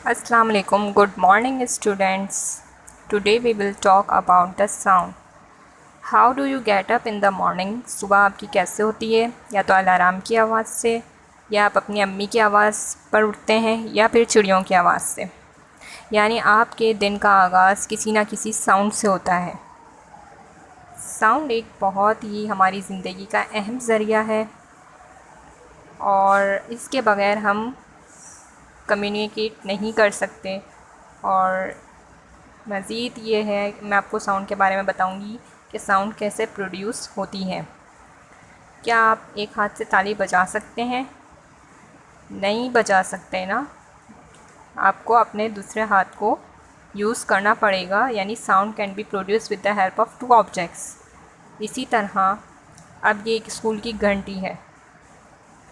Assalamu alaikum. Good morning, students. Today we will talk about the sound. How do you get up in the morning? सुबह आपकी कैसे होती है? या तो अलार्म की आवाज़ से, या आप अपनी अम्मी की आवाज़ पर उठते हैं, या फिर चिड़ियों की आवाज़ से। यानी आपके दिन का आगाज़ किसी ना किसी साउंड से होता है। साउंड एक बहुत ही हमारी ज़िंदगी का अहम ज़रिया है और इसके बग़ैर हम कम्युनिकेट नहीं कर सकते। और मज़ीद ये है मैं आपको साउंड के बारे में बताऊंगी कि साउंड कैसे प्रोड्यूस होती है। क्या आप एक हाथ से ताली बजा सकते हैं? नहीं बजा सकते ना, आपको अपने दूसरे हाथ को यूज़ करना पड़ेगा। यानी sound can be produce with the help of 2 objects. इसी तरह अब ये एक स्कूल की घंटी है,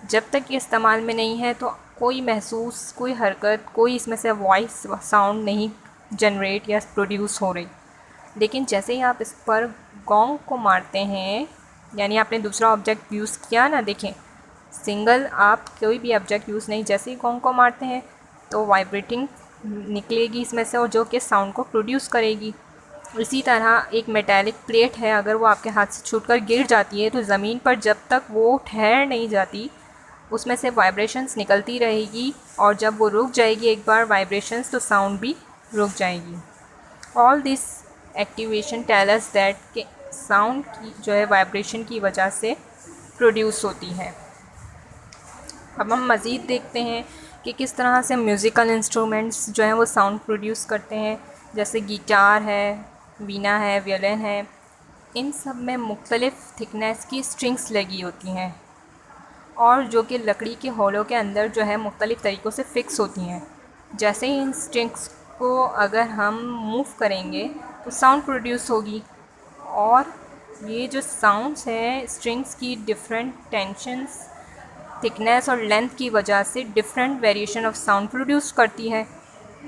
जब तक ये इस्तेमाल में नहीं है तो कोई महसूस, कोई हरकत, कोई इसमें से वॉइस साउंड नहीं जनरेट या प्रोड्यूस हो रही। लेकिन जैसे ही आप इस पर गोंग को मारते हैं, यानी आपने दूसरा ऑब्जेक्ट यूज़ किया ना, देखें सिंगल आप कोई भी ऑब्जेक्ट यूज़ नहीं, जैसे ही गोंग को मारते हैं तो वाइब्रेटिंग निकलेगी इसमें से और जो कि साउंड को प्रोड्यूस करेगी। इसी तरह एक मेटालिक प्लेट है, अगर वो आपके हाथ से छूटकर गिर जाती है तो ज़मीन पर जब तक वो ठहर नहीं जाती उसमें से वाइब्रेशंस निकलती रहेगी, और जब वो रुक जाएगी एक बार वाइब्रेशंस, तो साउंड भी रुक जाएगी। All this activation tell us that कि साउंड की जो है वाइब्रेशन की वजह से प्रोड्यूस होती है। अब हम मज़ीद देखते हैं कि किस तरह से म्यूज़िकल इंस्ट्रूमेंट्स जो हैं वो साउंड प्रोड्यूस करते हैं। जैसे गिटार है, वीणा है, वियोलिन है, इन सब में मुख्तलिफ़ थिकनेस की स्ट्रिंग्स लगी होती हैं और जो कि लकड़ी के होलों के अंदर जो है मुख्तलिफ़ तरीक़ों से फ़िक्स होती हैं। जैसे ही इन स्ट्रिंग्स को अगर हम मूव करेंगे तो साउंड प्रोड्यूस होगी, और ये जो साउंड्स हैं स्ट्रिंग्स की डिफरेंट टेंशन्स, थिकनेस और लेंथ की वजह से different variation of sound produce करती है।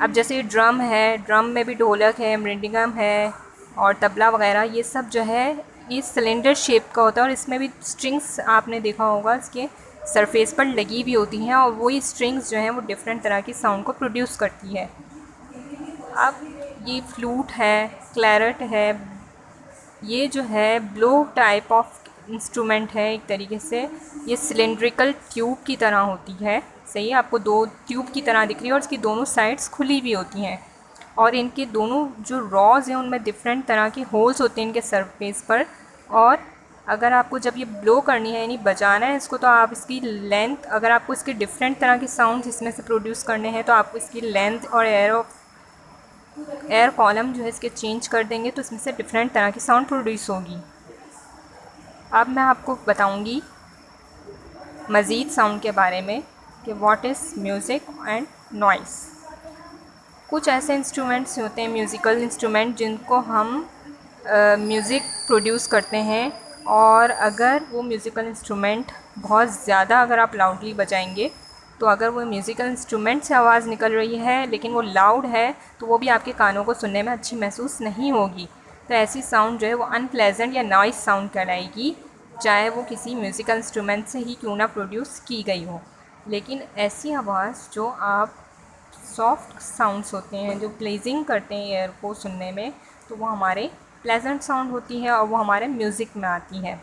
अब जैसे ड्रम है, ड्रम में भी ढोलक है, मृदंगम है और तबला वगैरह, ये सब जो है ये सिलेंडर शेप का होता है और इसमें भी स्ट्रिंग्स आपने देखा होगा इसके सरफेस पर लगी भी होती हैं, और वही स्ट्रिंग्स जो हैं वो डिफरेंट तरह की साउंड को प्रोड्यूस करती है। अब ये फ्लूट है, क्लैरट है, ये जो है ब्लो टाइप ऑफ इंस्ट्रूमेंट है एक तरीके से। ये सिलेंड्रिकल ट्यूब की तरह होती है, सही है, आपको 2 ट्यूब की तरह दिख रही है और इसकी दोनों साइड्स खुली भी होती हैं, और इनके दोनों जो रॉज हैं उनमें डिफरेंट तरह के होल्स होते हैं इनके सरफेस पर। और अगर आपको जब ये ब्लो करनी है यानी बजाना है इसको, तो आप इसकी लेंथ, अगर आपको इसके डिफरेंट तरह के साउंड्स इसमें से प्रोड्यूस करने हैं तो आपको इसकी लेंथ और एयर कॉलम जो है इसके चेंज कर देंगे तो इसमें से डिफरेंट तरह की साउंड प्रोड्यूस होगी। अब मैं आपको बताऊंगी मज़ीद साउंड के बारे में कि what is music and noise. कुछ ऐसे इंस्ट्रूमेंट्स होते हैं, म्यूज़िकल इंस्ट्रूमेंट, जिनको हम म्यूज़िक प्रोड्यूस करते हैं, और अगर वो म्यूज़िकल इंस्ट्रूमेंट बहुत ज़्यादा अगर आप लाउडली बजाएंगे, तो अगर वो म्यूज़िकल इंस्ट्रूमेंट से आवाज़ निकल रही है लेकिन वो लाउड है, तो वो भी आपके कानों को सुनने में अच्छी महसूस नहीं होगी। तो ऐसी साउंड जो है वो अनप्लेजेंट या नॉइस साउंड कहलाएगी, चाहे वो किसी म्यूज़िकल इंस्ट्रूमेंट से ही क्यों ना प्रोड्यूस की गई हो। लेकिन ऐसी आवाज़ जो आप सॉफ्ट साउंड्स होते हैं, जो प्लेजिंग करते हैं एयर को सुनने में, तो वो हमारे प्लेजेंट साउंड होती है और वो हमारे म्यूज़िक में आती है।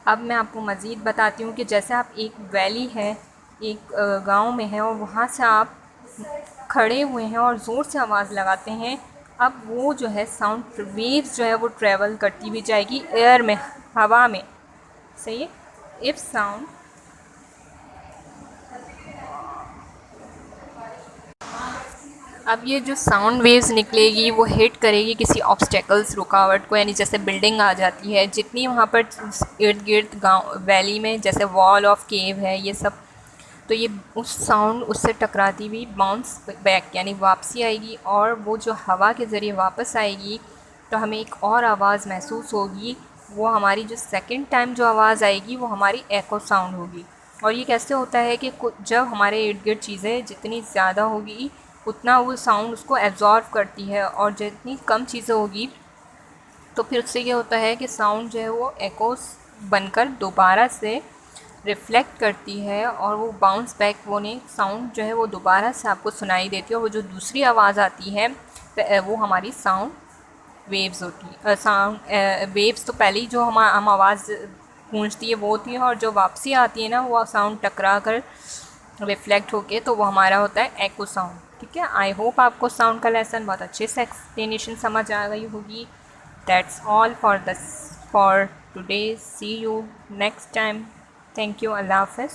अब मैं आपको मज़ीद बताती हूँ कि जैसे आप एक वैली है, एक गांव में है, और वहाँ से आप खड़े हुए हैं और ज़ोर से आवाज़ लगाते हैं, अब वो जो है साउंड वेव्स जो है वो ट्रैवल करती हुई जाएगी एयर में, हवा में, सही है। इफ़ साउंड अब ये जो साउंड वेव्स निकलेगी वो हिट करेगी किसी ऑब्स्टेकल्स, रुकावट को, यानी जैसे बिल्डिंग आ जाती है, जितनी वहाँ पर इर्द गिर्द गाँव वैली में जैसे वॉल ऑफ केव है ये सब, तो ये उस साउंड उससे टकराती हुई बाउंस बैक यानी वापसी आएगी, और वो जो हवा के ज़रिए वापस आएगी तो हमें एक और आवाज़ महसूस होगी। वो हमारी जो सेकंड टाइम जो आवाज़ आएगी वो हमारी एको साउंड होगी। और ये कैसे होता है कि जब हमारे इर्द गिर्द चीज़ें जितनी ज़्यादा होगी उतना वो साउंड उसको एब्जॉर्व करती है, और जितनी कम चीज़ें होगी तो फिर उससे ये होता है कि साउंड जो है वो एकोस बनकर दोबारा से रिफ्लेक्ट करती है और वो बाउंस बैक वो नहीं साउंड जो है वो दोबारा से आपको सुनाई देती है। और वो जो दूसरी आवाज़ आती है वो हमारी साउंड वेव्स होती है। साउंड वेव्स तो पहले ही जो हम आवाज़ गूंजती है वो होती है, और जो वापसी आती है ना वो साउंड टकरा कर रिफ्लेक्ट होके तो वो हमारा होता है एको साउंड। ठीक है, आई होप आपको साउंड का लेसन बहुत अच्छे से एक्सप्लेनेशन समझ आ गई होगी। That's all for today, see you next time. Thank you, अल्लाह हाफ़िज़।